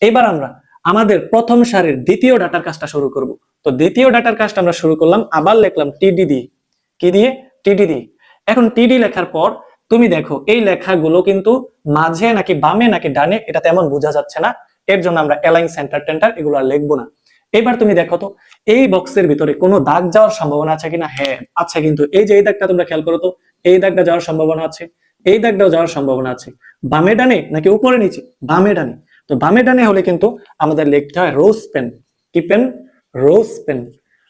এবার আমরা আমাদের প্রথম সারির দ্বিতীয় ডাটার কাজটা শুরু করব। তো দ্বিতীয় ডাটার কাজটা আমরা শুরু করলাম, আবার লিখলাম টিডি দিয়ে। কি দিয়ে? টিডি দিয়ে। এখন টিডি লেখার পর তুমি দেখো এই লেখাগুলো কিন্তু মাঝে নাকি বামে নাকি ডানে এটা তেমন বোঝা যাচ্ছে না, এর জন্য আমরা অ্যালাইন সেন্টার টেন্টার এগুলো আর লিখবো না। এবার তুমি দেখো তো এই বক্সের ভিতরে কোনো দাগ যাওয়ার সম্ভাবনা আছে কিনা। হ্যাঁ আছে, কিন্তু এই যে এই দাগটা তোমরা খেয়াল করো তো, এই দাগটা যাওয়ার সম্ভাবনা আছে, এই দাগটাও যাওয়ার সম্ভাবনা আছে। বামে ডানে নাকি উপরে নিচে? বামে ডানে। তো বামে ডানে হলে কিন্তু আমাদের লিখতে হয় রোজ পেন। কি পেন? রোজ পেন।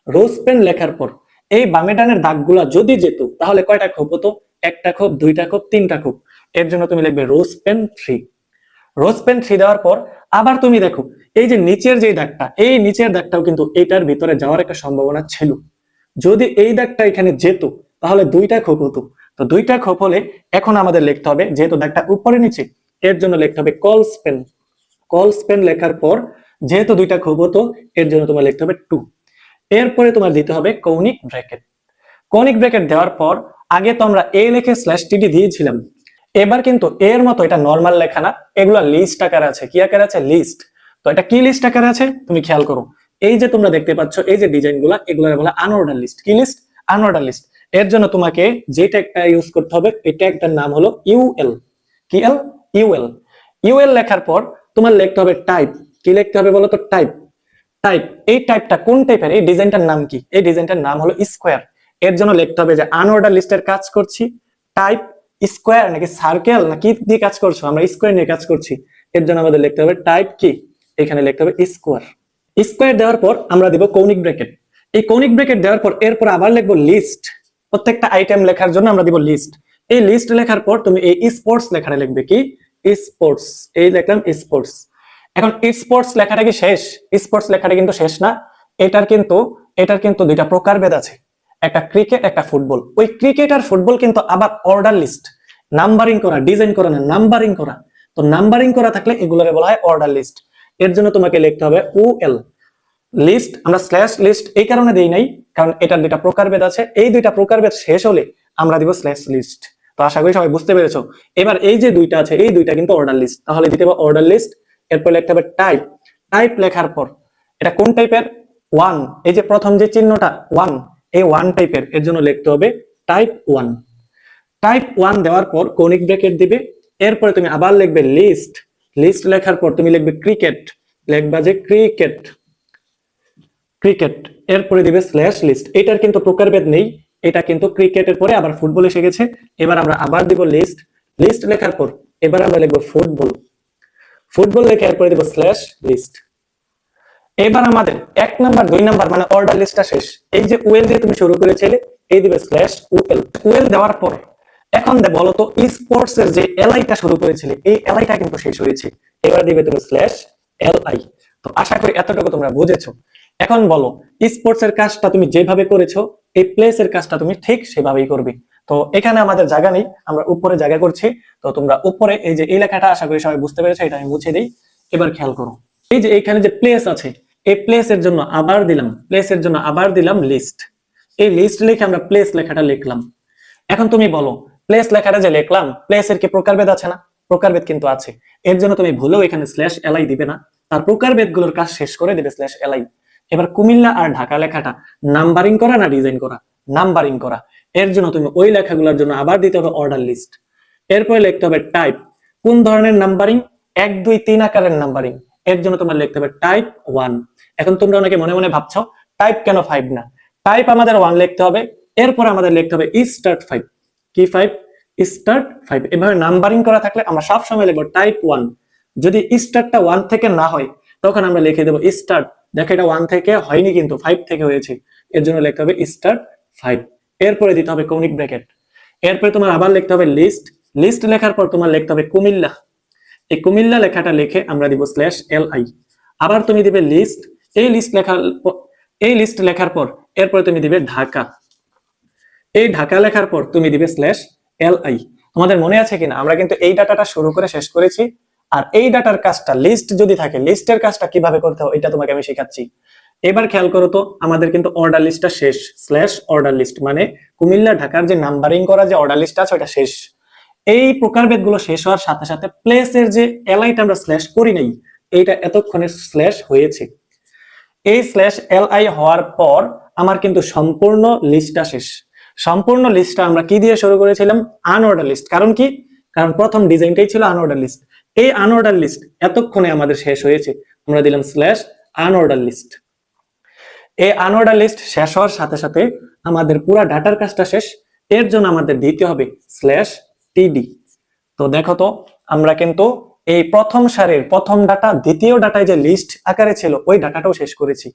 রোজ পেন লেখার পর এই বামে ডানের দাগগুলা যদি যেত তাহলে কয়টা খোপ হতো? একটা খোপ, দুইটা খোপ, তিনটা খোপ। এর জন্য তুমি লিখবে রোজ পেন 3। রোজ পেন 3 দেওয়ার পর আবার তুমি দেখো এই যে নিচের যে দাগটা, এই নিচের দাগটাও কিন্তু এইটার ভিতরে যাওয়ার একটা সম্ভাবনা ছিল। যদি এই দাগটা এখানে যেত তাহলে দুইটা খোপ হতো। তো দুইটা খোপ হলে এখন আমাদের লিখতে হবে, যেহেতু দাগটা উপরে নিচে, এর জন্য লিখতে হবে কলস পেন। কলস পেন লেখার পর যেহেতু দুইটা খোপ হতো এর জন্য তোমার লিখতে হবে 2। এরপরে তোমার দিতে হবে কৌণিক ব্র্যাকেট। কৌণিক ব্র্যাকেট দেওয়ার পর আগে তো আমরা এ লিখে স্ল্যাশ টিডি দিয়েছিলাম, এবার কিন্তু এর মতো এটা নরমাল লেখা না, এগুলো লিস্ট আকারে আছে। কি আকারে আছে? লিস্ট। তো এটা কি লিস্ট আকারে আছে তুমি খেয়াল করো। এই যে তোমরা দেখতে পাচ্ছ এই যে ডিজাইন গুলা, এগুলোর বলা আনঅর্ডার লিস্ট। কি লিস্ট? Unorder list. এর জন্য তোমাকে যে ট্যাগটা ইউজ করতে হবে এই ট্যাগটার নাম হলো ইউএল। কি এল? ইউএল। ইউএল লেখার পর তোমার লিখতে হবে টাইপ। কি লিখতে হবে বলো তো? টাইপ। টাইপ। এই টাইপটা কোন টাইপের? এই ডিজাইনটার নাম কি? এই ডিজাইনটার নাম হলো স্কোয়ার। এর জন্য লিখতে হবে যে আনঅর্ডার লিস্টের কাজ করছি, টাইপ স্কোয়ার নাকি সার্কেল নাকি দিয়ে কাজ করছো? আমরা স্কোয়ার নিয়ে কাজ করছি। এর জন্য আমাদের লিখতে হবে টাইপ কি, এখানে লিখতে হবে স্কোয়ার। স্কোয়ার দেওয়ার পর আমরা দিব কৌণিক ব্র্যাকেট। এই কৌণিক ব্র্যাকেট দেওয়ার পর এরপর আবার লিখবো লিস্ট। প্রত্যেকটা আইটেম লেখার জন্য আমরা দিব লিস্ট। এই লিস্ট লেখার পর তুমি এই স্পোর্টস লেখাটা লিখবে। কি? স্পোর্টস। এই লিখলাম স্পোর্টস। এখন স্পোর্টস লেখাটা কি শেষ? স্পোর্টস লেখাটা কিন্তু শেষ না। এটার কিন্তু দুইটা প্রকারভেদ আছে, একটা ক্রিকেট একটা ফুটবল। ওই ক্রিকেট আর ফুটবল কিন্তু আবার অর্ডার লিস্ট, নাম্বারিং করা, ডিজাইন করা না, নাম্বারিং করা। তো নাম্বারিং করা থাকলে এগুলোকে বলা হয় অর্ডার লিস্ট। এর জন্য তোমাকে লিখতে হবে ওএল। লিস্ট আমরা স্ল্যাশ লিস্ট এই কারণে দেই নাই, কারণ এটার দুইটা প্রকারভেদ আছে, এই দুইটা প্রকারভেদ শেষ হলে আমরা দিব স্ল্যাশ লিস্ট। তো আশা করি সবাই বুঝতে পেরেছো। এবার এই যে দুইটা আছে এই দুইটা কিন্তু অর্ডার লিস্ট, তাহলে দিতে হবে অর্ডার লিস্ট। এরপর লিখতে হবে টাইপ। টাইপ লেখার পর এটা কোন টাইপের? 1। এই যে প্রথম যে চিহ্নটা 1, এই 1 টাইপের। এর জন্য লিখতে হবে টাইপ 1। টাইপ 1 দেওয়ার পর কৌণিক ব্র্যাকেট দিবে। এরপরে তুমি আবার লিখবে লিস্ট। লিস্ট লেখার পর তুমি লিখবে ক্রিকেট। লিখবা যে ক্রিকেট। ক্রিকেট। এরপরে দিবে স্ল্যাশ লিস্ট। এটার কিন্তু প্রকারভেদ নেই, এটা কিন্তু ক্রিকেটের পরে আবার ফুটবল এসে গেছে। এবার আমরা আবার দিব লিস্ট। লিস্ট লেখার পর এবার আমরা লিখবো ফুটবল। ফুটবল লেখে এরপরে দিব স্ল্যাশ লিস্ট। এবার আমাদের 1 নাম্বার 2 নাম্বার মানে অর্ডার লিস্টটা শেষ। এই যে ওয়েল দিয়ে তুমি শুরু করেছিলে এই দিবে স্ল্যাশ ওয়েল। ওয়েল দেওয়ার পর এখন বলো তো স্পোর্টস এর যে এলআইটা শুরু করেছিলে এই এলআইটা কিন্তু শেষ হয়েছে। এবার দিবে তুমি স্ল্যাশ এলআই। তো আশা করি এতটুকু তোমরা বুঝেছো। এখন বলো স্পোর্টস এর কাজটা তুমি যেভাবে করেছো এই প্লেস এর কাজটা তুমি ঠিক সেভাবেই করবে। তো এখানে আমাদের জায়গা নেই, আমরা উপরে জায়গা করছি। তো তোমরা উপরে এই যে এই লেখাটা আশা করি সবাই বুঝতে পেরেছো, এটা আমি মুছে দিই। এবার খেয়াল করো এই যে এখানে যে প্লেস আছে এই প্লেসের জন্য আবার দিলাম, প্লেসের জন্য আবার দিলাম লিস্ট। এই লিস্ট লিখে আমরা প্লেস লেখাটা লিখলাম। এখন তুমি বলো প্লেস লেখাটা যে লিখলাম প্লেসের কি প্রকারভেদ আছে না? প্রকারভেদ কিন্তু আছে। এর জন্য তুমি ভুলেও এখানে স্ল্যাশ এলআই দিবে না, তার প্রকারভেদ গুলোর কাজ শেষ করে দিবে স্ল্যাশ এলআই। এবার কুমিল্লা আর ঢাকা লেখাটা নাম্বারিং করা না ডিজাইন করা? নাম্বারিং করা। এর জন্য তুমি ওই লেখাগুলোর জন্য আবার দিতে হবে অর্ডার লিস্ট। এরপরে লিখতে হবে টাইপ। কোন ধরনের নাম্বারিং? 1 2 3 আকারের নাম্বারিং। এর জন্য তোমার লিখতে হবে টাইপ 1। এখন তোমরা অনেকে মনে মনে ভাবছো টাইপ কেন 5 না? টাইপ আমাদের 1 লিখতে হবে, এরপর আমাদের লিখতে হবে স্টার্ট 5। কি 5? স্টার্ট 5। এভাবে নাম্বারিং করা থাকলে আমরা সব সময় লিখব টাইপ 1। যদি স্টার্টটা 1 থেকে না হয় তখন আমরা লিখে দেব স্টার্ট। দেখো এটা 1 থেকে হয়নি কিন্তু 5 থেকে হয়েছে। এর জন্য লিখতে হবে স্টার্ট 5। এরপরে দিতে হবে কৌণিক ব্র্যাকেট। এরপরে তোমার আবার লিখতে হবে লিস্ট। লিস্ট লেখার পর তোমার লিখতে হবে কুমিল্লা। এই কুমিল্লা লেখাটা লিখে আমরা দিব স্ল্যাশ এলআই। আবার তুমি দিবে লিস্ট। এই লিস্ট লেখার পর এরপরে তুমি দিবে ঢাকা। এই ঢাকা লেখার পর তুমি দিবে স্ল্যাশ এলআই। তোমাদের মনে আছে কিনা আমরা কিন্তু এই ডাটাটা শুরু করে শেষ করেছি। আর এই ডাটার কাজটা লিস্ট যদি থাকে লিস্টের কাজটা কিভাবে করতে হয় এটা তোমাকে আমি শেখাচ্ছি। এবার খেয়াল করো তো আমাদের কিন্তু অর্ডার লিস্টটা শেষ। স্ল্যাশ অর্ডার লিস্ট মানে কুমিল্লা ঢাকার যে নাম্বারিং করা যে অর্ডার লিস্ট আছে ওটা শেষ। এই প্রকারভেদ গুলো শেষ হওয়ার সাথে সাথে প্লেসের যে এলআইটা আমরা স্ল্যাশ করি নাই এইটা এতক্ষণে স্ল্যাশ হয়েছে। এই স্ল্যাশ li হওয়ার পর আমার কিন্তু সম্পূর্ণ লিস্টটা শেষ। সম্পূর্ণ লিস্টটা আমরা কি দিয়ে শুরু করেছিলাম? Unorder list. কারণ কি? কারণ প্রথম ডিজাইনটাই ছিল আনঅর্ডার লিস্ট। এই আনঅর্ডার লিস্ট এতক্ষণে আমাদের শেষ হয়েছে, আমরা দিলাম স্ল্যাশ আনঅর্ডার লিস্ট। এই আনঅর্ডার লিস্ট শেষ হওয়ার সাথে সাথে আমাদের পুরো ডাটার কাজটা শেষ। এর জন্য আমাদের দিতে হবে স্ল্যাশ টিডি। তো দেখো তো, আমরা কিন্তু এই প্রথম সারির প্রথম ডাটা দ্বিতীয় ডাটায় যে লিস্ট আকারে ছিল ওই ডাটাটাও শেষ করেছি।